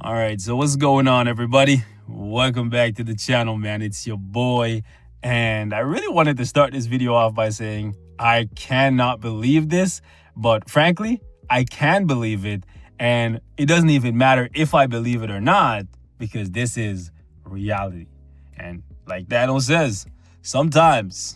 All right, so what's going on, everybody? Welcome back to the channel, man. It's your boy, and I really wanted to start this video off by saying I cannot believe this, but frankly, I can believe it, and it doesn't even matter if I believe it or not, because this is reality. And like Thanos says, sometimes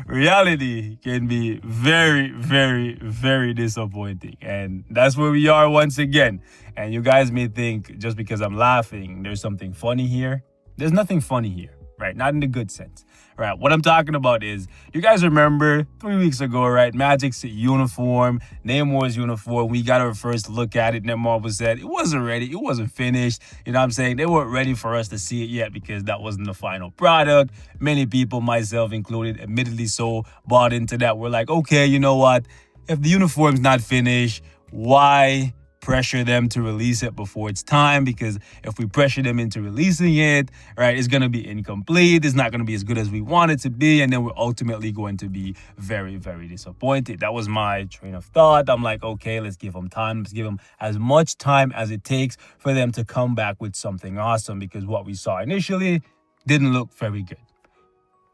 reality can be very, very, very disappointing. And that's where we are once again. And you guys may think just because I'm laughing, there's something funny here. There's nothing funny here, right? Not in the good sense, right? What I'm talking about is, you guys remember 3 weeks ago, right? Magic's uniform, Namor's uniform. We got our first look at it. Marvel said it wasn't ready. It wasn't finished. You know what I'm saying? They weren't ready for us to see it yet because that wasn't the final product. Many people, myself included, admittedly so, bought into that. We're like, okay, you know what? If the uniform's not finished, why pressure them to release it before it's time? Because if we pressure them into releasing it, right, it's going to be incomplete. It's not going to be as good as we want it to be. And then we're ultimately going to be very, very disappointed. That was my train of thought. I'm like, okay, let's give them time. Let's give them as much time as it takes for them to come back with something awesome, because what we saw initially didn't look very good.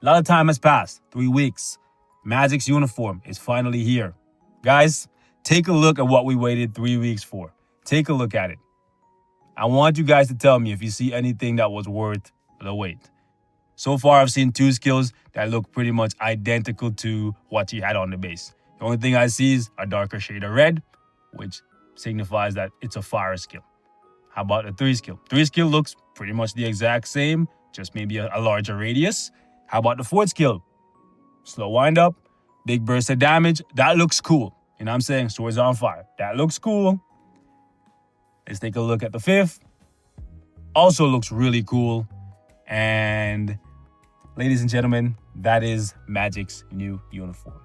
A lot of time has passed. 3 weeks. Magic's uniform is finally here. Guys, take a look at what we waited 3 weeks for. Take a look at it. I want you guys to tell me if you see anything that was worth the wait. So far, I've seen 2 skills that look pretty much identical to what he had on the base. The only thing I see is a darker shade of red, which signifies that it's a fire skill. How about a 3 skill? 3 skill looks pretty much the exact same, just maybe a larger radius. How about the 4th skill? Slow wind up, big burst of damage. That looks cool. You know what I'm saying? Swords on fire. That looks cool. Let's take a look at the 5th. Also looks really cool. And ladies and gentlemen, that is Magic's new uniform.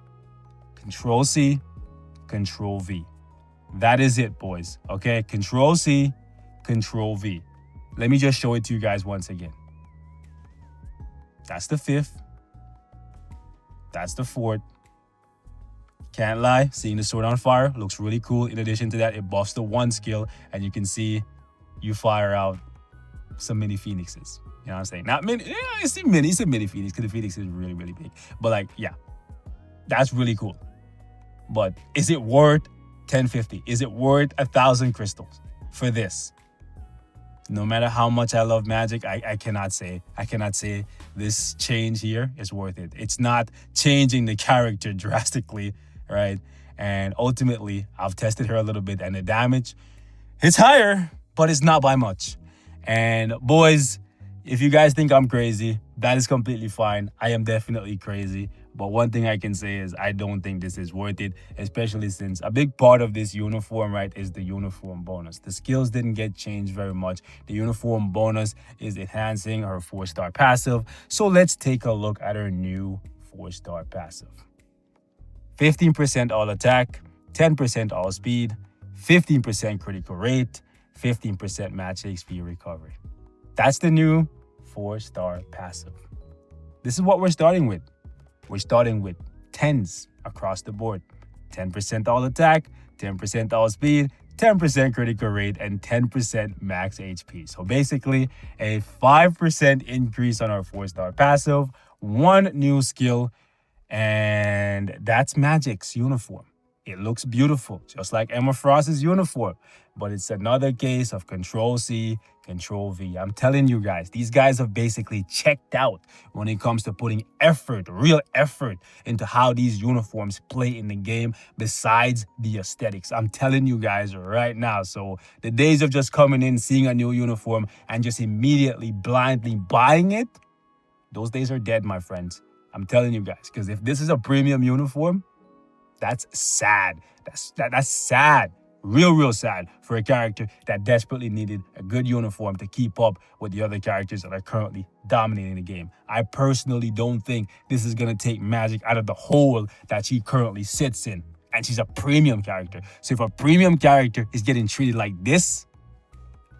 Control C, Control V. That is it, boys. Okay, Control C, Control V. Let me just show it to you guys once again. That's the 5th. That's the 4th. Can't lie, seeing the sword on fire looks really cool. In addition to that, it buffs the 1 skill, and you can see you fire out some mini phoenixes. You know what I'm saying? Not mini, yeah, it's a mini phoenix, because the phoenix is really, really big. But like, yeah, that's really cool. But is it worth 1050? Is it worth 1,000 crystals for this? No matter how much I love Magic, I cannot say this change here is worth it. It's not changing the character drastically, right? And ultimately, I've tested her a little bit, and the damage, it's higher, but it's not by much. And boys, if you guys think I'm crazy, that is completely fine. I am definitely crazy. But one thing I can say is I don't think this is worth it, especially since a big part of this uniform, right, is the uniform bonus. The skills didn't get changed very much. The uniform bonus is enhancing her 4-star passive. So let's take a look at her new 4-star passive. 15% all attack, 10% all speed, 15% critical rate, 15% match HP recovery. That's the new 4-star passive. This is what we're starting with. We're starting with 10s across the board. 10% all attack, 10% all speed, 10% critical rate, and 10% max HP. So basically, a 5% increase on our 4-star passive, 1 new skill, and that's Magic's uniform. It looks beautiful, just like Emma Frost's uniform. But it's another case of Control C, Control V. I'm telling you guys, these guys have basically checked out when it comes to putting effort, real effort, into how these uniforms play in the game besides the aesthetics. I'm telling you guys right now. So the days of just coming in, seeing a new uniform, and just immediately blindly buying it, those days are dead, my friends. I'm telling you guys, because if this is a premium uniform, that's sad. That's sad. Real sad for a character that desperately needed a good uniform to keep up with the other characters that are currently dominating the game. I personally don't think this is going to take Magic out of the hole that she currently sits in. And she's a premium character. So if a premium character is getting treated like this,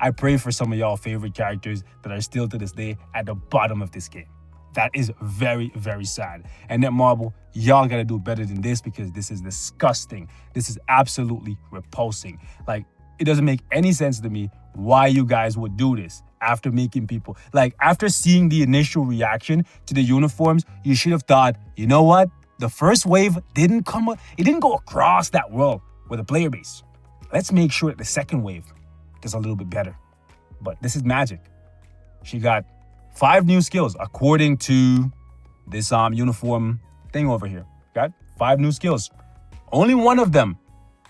I pray for some of y'all favorite characters that are still to this day at the bottom of this game. That is very, very sad. And Netmarble, y'all gotta do better than this, because this is disgusting. This is absolutely repulsing. Like, It doesn't make any sense to me why you guys would do this after making people, like, after seeing the initial reaction to the uniforms, you should have thought, you know what? The first wave it didn't go across that well with a player base. Let's make sure that the second wave does a little bit better. But this is Magic. She got 5 new skills according to this uniform thing over here. Got 5 new skills. Only one of them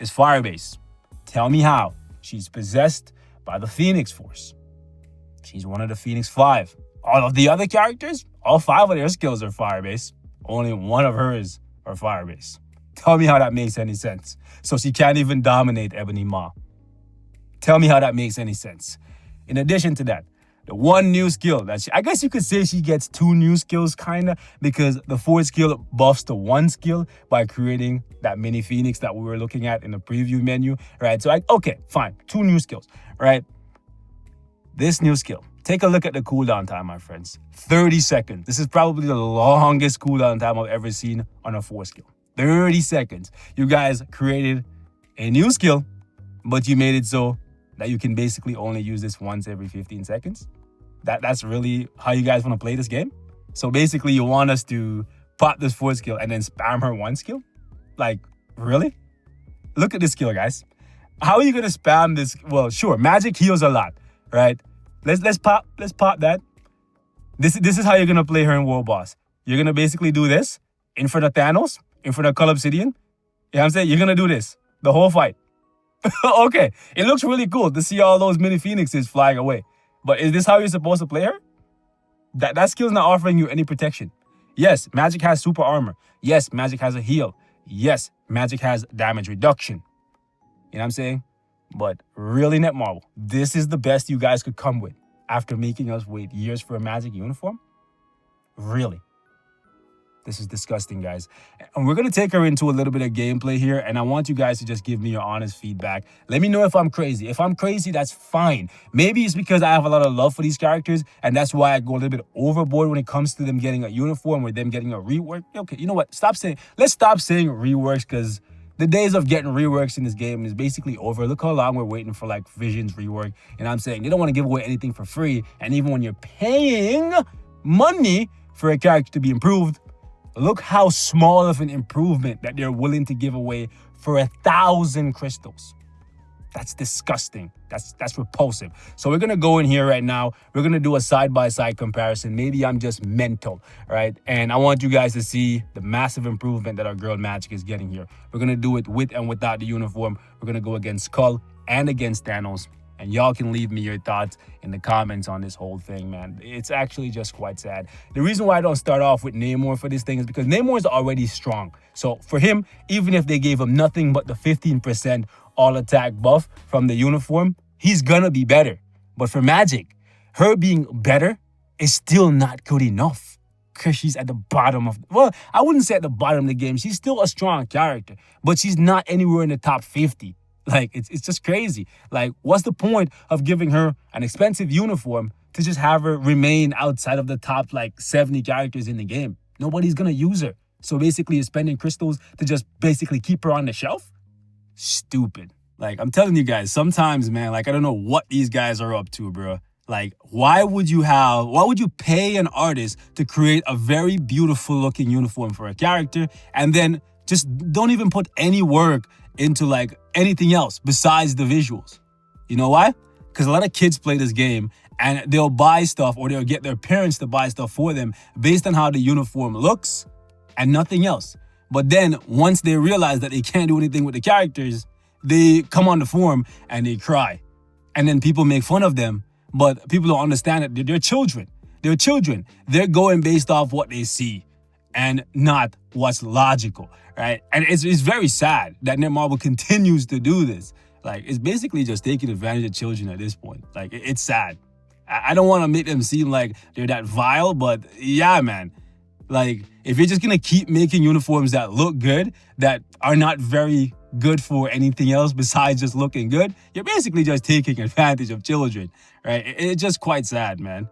is fire base. Tell me how. She's possessed by the Phoenix Force. She's one of the Phoenix 5. All of the other characters, all 5 of their skills are fire base. Only one of hers are fire base. Tell me how that makes any sense. So she can't even dominate Ebony Maw. Tell me how that makes any sense. In addition to that, the one new skill that I guess you could say she gets 2 new skills kind of, because the 4th skill buffs the 1 skill by creating that mini Phoenix that we were looking at in the preview menu, right? So okay, fine, 2 new skills, right? This new skill, take a look at the cooldown time, my friends. 30 seconds. This is probably the longest cooldown time I've ever seen on a 4 skill. 30 seconds. You guys created a new skill, but you made it so that you can basically only use this once every 15 seconds. That's really how you guys want to play this game? So basically you want us to pop this 4 skill and then spam her 1 skill? Like, really? Look at this skill, guys. How are you gonna spam this? Well, sure, Magic heals a lot, right? Let's pop that. This is how you're gonna play her in World Boss. You're gonna basically do this in front of Thanos, in front of Cull Obsidian. You know what I'm saying? You're gonna do this the whole fight. Okay, it looks really cool to see all those mini Phoenixes flying away. But is this how you're supposed to play her? That skill's not offering you any protection. Yes, Magic has super armor. Yes, Magic has a heal. Yes, Magic has damage reduction. You know what I'm saying? But really, Netmarble, this is the best you guys could come with after making us wait years for a Magic uniform? Really? This is disgusting, guys. And we're going to take her into a little bit of gameplay here, and I want you guys to just give me your honest feedback. Let me know if I'm crazy. If I'm crazy, that's fine. Maybe it's because I have a lot of love for these characters, and that's why I go a little bit overboard when it comes to them getting a uniform or them getting a rework. Okay, you know what? Let's stop saying reworks, because the days of getting reworks in this game is basically over. Look how long we're waiting for, like, Vision's rework. And I'm saying they don't want to give away anything for free. And even when you're paying money for a character to be improved, look how small of an improvement that they're willing to give away for 1,000 crystals. That's disgusting. That's repulsive. So we're going to go in here right now. We're going to do a side-by-side comparison. Maybe I'm just mental, right? And I want you guys to see the massive improvement that our girl Magic is getting here. We're going to do it with and without the uniform. We're going to go against Cull and against Thanos. And y'all can leave me your thoughts in the comments on this whole thing, man. It's actually just quite sad. The reason why I don't start off with Namor for this thing is because Namor is already strong. So for him, even if they gave him nothing but the 15% all attack buff from the uniform, he's gonna be better. But for Magic, her being better is still not good enough, because she's at the bottom of, well, I wouldn't say at the bottom of the game. She's still a strong character, but she's not anywhere in the top 50. Like, it's just crazy. Like, what's the point of giving her an expensive uniform to just have her remain outside of the top, like, 70 characters in the game? Nobody's gonna use her. So basically, you're spending crystals to just basically keep her on the shelf? Stupid. Like, I'm telling you guys, sometimes, man, like, I don't know what these guys are up to, bro. Like, why would you pay an artist to create a very beautiful looking uniform for a character and then just don't even put any work into, like, anything else besides the visuals? You know why? Because a lot of kids play this game and they'll buy stuff, or they'll get their parents to buy stuff for them based on how the uniform looks and nothing else. But then once they realize that they can't do anything with the characters, they come on the forum and they cry. And then people make fun of them, but people don't understand that they're children. They're children. They're going based off what they see and not what's logical, right? And it's very sad that Netmarble continues to do this. Like, it's basically just taking advantage of children at this point. Like, it's sad. I don't want to make them seem like they're that vile, but yeah, man. Like, if you're just going to keep making uniforms that look good, that are not very good for anything else besides just looking good, you're basically just taking advantage of children, right? It's just quite sad, man.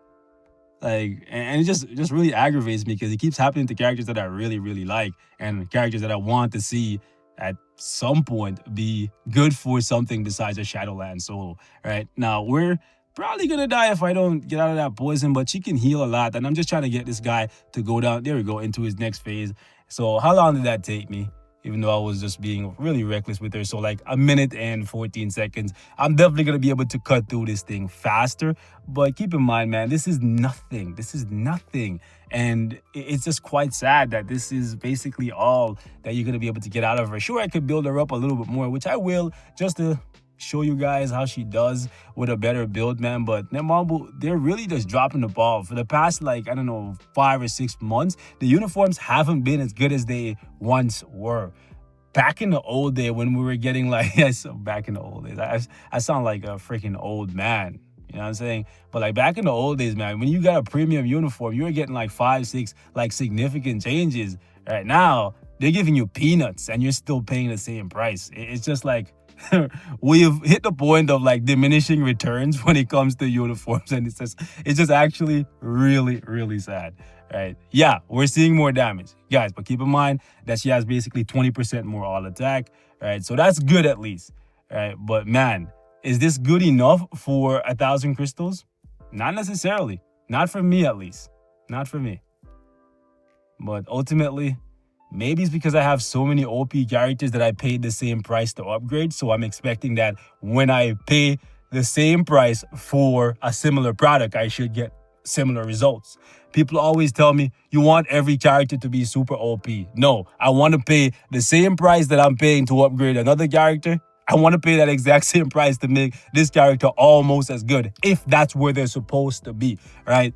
Like, and it just really aggravates me because it keeps happening to characters that I really, really like and characters that I want to see at some point be good for something besides a Shadowland solo. Right now, we're probably gonna die if I don't get out of that poison, but she can heal a lot, and I'm just trying to get this guy to go down. There we go, into his next phase. So how long did that take me? Even though I was just being really reckless with her. So like 1 minute and 14 seconds. I'm definitely going to be able to cut through this thing faster. But keep in mind, man, this is nothing. This is nothing. And it's just quite sad that this is basically all that you're going to be able to get out of her. Sure, I could build her up a little bit more, which I will, just to show you guys how she does with a better build, man. But Netmarble, they're really just dropping the ball. For the past, like, I don't know, 5 or 6 months, the uniforms haven't been as good as they once were. Back in the old day when we were getting like, back in the old days, I sound like a freaking old man. You know what I'm saying? But like back in the old days, man, when you got a premium uniform, you were getting like 5, 6, like significant changes. Right now, they're giving you peanuts and you're still paying the same price. It's just like, we've hit the point of like diminishing returns when it comes to uniforms, and it's just actually really, really sad. Right? Yeah, we're seeing more damage, guys, but keep in mind that she has basically 20% more all attack. Right? So that's good at least. Right? But man, is this good enough for 1,000 crystals? Not necessarily. Not for me, at least. Not for me. But ultimately, maybe it's because I have so many OP characters that I paid the same price to upgrade. So I'm expecting that when I pay the same price for a similar product, I should get similar results. People always tell me, you want every character to be super OP. No, I want to pay the same price that I'm paying to upgrade another character. I want to pay that exact same price to make this character almost as good, if that's where they're supposed to be, right?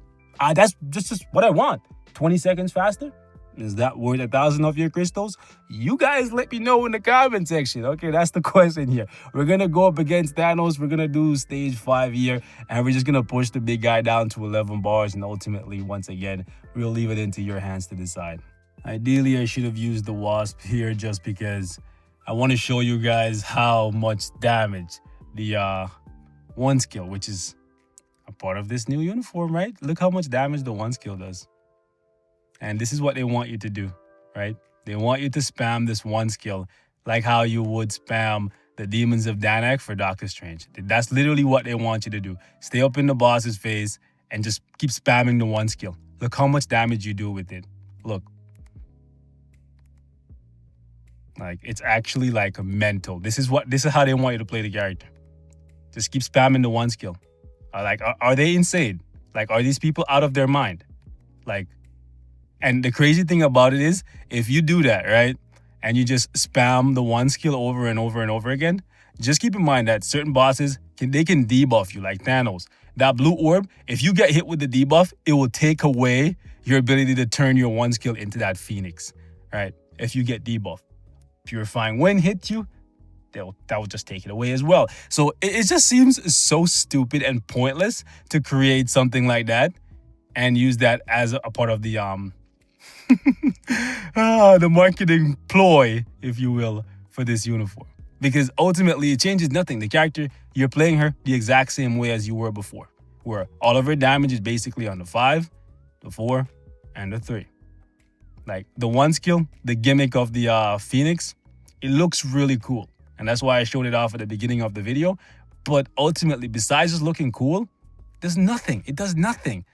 That's just what I want. 20 seconds faster? Is that worth 1,000 of your crystals? You guys let me know in the comment section. Okay, that's the question here. We're going to go up against Thanos. We're going to do stage 5 here. And we're just going to push the big guy down to 11 bars. And ultimately, once again, we'll leave it into your hands to decide. Ideally, I should have used the Wasp here just because I want to show you guys how much damage the one skill, which is a part of this new uniform, right? Look how much damage the one skill does. And this is what they want you to do, right? They want you to spam this one skill like how you would spam the Demons of Danak for Doctor Strange. That's literally what they want you to do. Stay up in the boss's face and just keep spamming the one skill. Look how much damage you do with it. Look. Like, it's actually like mental. This is how they want you to play the character. Just keep spamming the one skill. Are they insane? Like, are these people out of their mind? Like, and the crazy thing about it is, if you do that, right, and you just spam the one skill over and over and over again, just keep in mind that certain bosses, they can debuff you, like Thanos. That blue orb, if you get hit with the debuff, it will take away your ability to turn your one skill into that Phoenix, right, if you get debuffed. Purifying Wind hits you, that will just take it away as well. So it just seems so stupid and pointless to create something like that and use that as a part of the the marketing ploy, if you will, for this uniform. Because ultimately, it changes nothing. The character, you're playing her the exact same way as you were before, where all of her damage is basically on the 5, the 4, and the 3. Like, the one skill, the gimmick of the Phoenix, it looks really cool. And that's why I showed it off at the beginning of the video. But ultimately, besides just looking cool, there's nothing. It does nothing.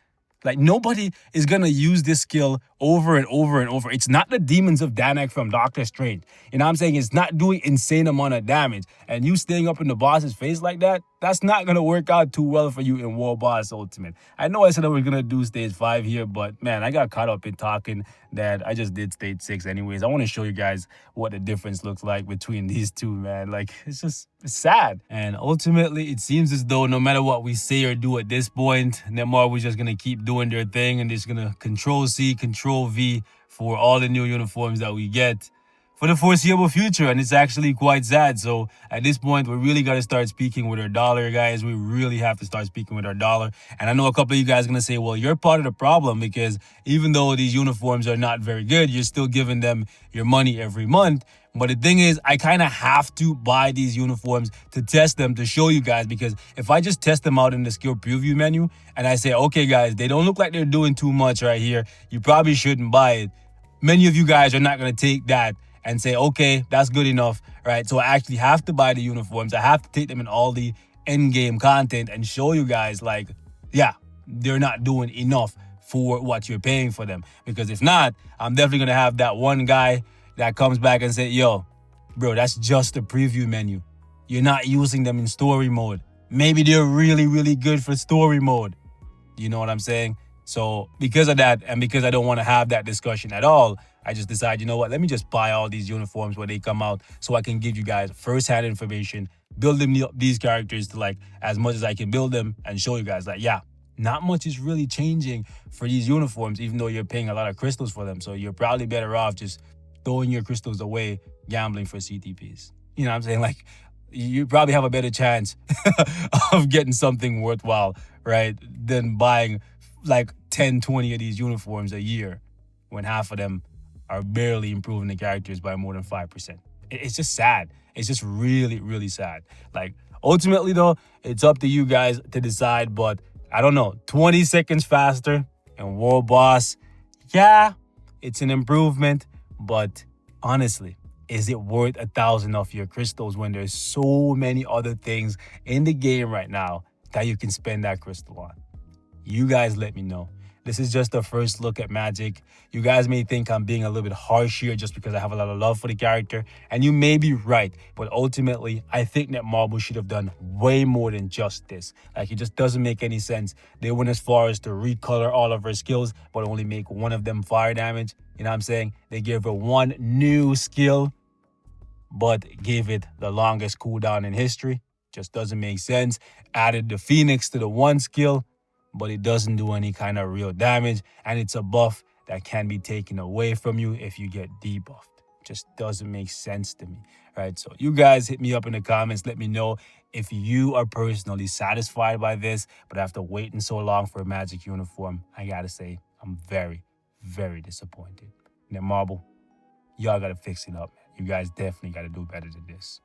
Like, nobody is going to use this skill over and over and over. It's not the Demons of Danak from Doctor Strange. You know what I'm saying? It's not doing insane amount of damage. And you staying up in the boss's face like that, that's not going to work out too well for you in War Boss Ultimate. I know I said I was going to do stage 5 here, but man, I got caught up in talking that I just did stage 6 anyways. I want to show you guys what the difference looks like between these two, man. Like, it's sad. And ultimately, it seems as though no matter what we say or do at this point, Netmarble is just going to keep doing their thing and just going to Control-C, Control-V for all the new uniforms that we get for the foreseeable future. And it's actually quite sad. So at this point, we really got to start speaking with our dollar, guys. We really have to start speaking with our dollar. And I know a couple of you guys are going to say, well, you're part of the problem, because even though these uniforms are not very good, you're still giving them your money every month. But the thing is, I kind of have to buy these uniforms to test them, to show you guys, because if I just test them out in the skill preview menu and I say, okay, guys, they don't look like they're doing too much right here, you probably shouldn't buy it. Many of you guys are not going to take that and say, okay, that's good enough, right? So I actually have to buy the uniforms. I have to take them in all the end game content and show you guys, like, yeah, they're not doing enough for what you're paying for them. Because if not, I'm definitely gonna have that one guy that comes back and say, yo, bro, that's just the preview menu. You're not using them in story mode. Maybe they're really, really good for story mode. You know what I'm saying? So because of that, and because I don't want to have that discussion at all, I just decide, you know what, let me just buy all these uniforms when they come out so I can give you guys first-hand information, build them these characters to like as much as I can build them and show you guys that, yeah, not much is really changing for these uniforms, even though you're paying a lot of crystals for them. So you're probably better off just throwing your crystals away, gambling for CTPs. You know what I'm saying? Like, you probably have a better chance of getting something worthwhile, right, than buying like 10, 20 of these uniforms a year when half of them are barely improving the characters by more than 5%. It's just sad. It's just really, really sad. Like, ultimately, though, it's up to you guys to decide. But I don't know, 20 seconds faster and World Boss, yeah, it's an improvement. But honestly, is it worth 1,000 of your crystals when there's so many other things in the game right now that you can spend that crystal on? You guys let me know. This is just a first look at Magic. You guys may think I'm being a little bit harsh here just because I have a lot of love for the character, and you may be right, but ultimately, I think that Marvel should have done way more than just this. Like, it just doesn't make any sense. They went as far as to recolor all of her skills, but only make one of them fire damage. You know what I'm saying? They gave her one new skill, but gave it the longest cooldown in history. Just doesn't make sense. Added the Phoenix to the one skill, but it doesn't do any kind of real damage. And it's a buff that can be taken away from you if you get debuffed. Just doesn't make sense to me, right? So you guys hit me up in the comments. Let me know if you are personally satisfied by this. But after waiting so long for a Magic uniform, I gotta say, I'm very, very disappointed. And then Marvel, y'all gotta fix it up, man. You guys definitely gotta do better than this.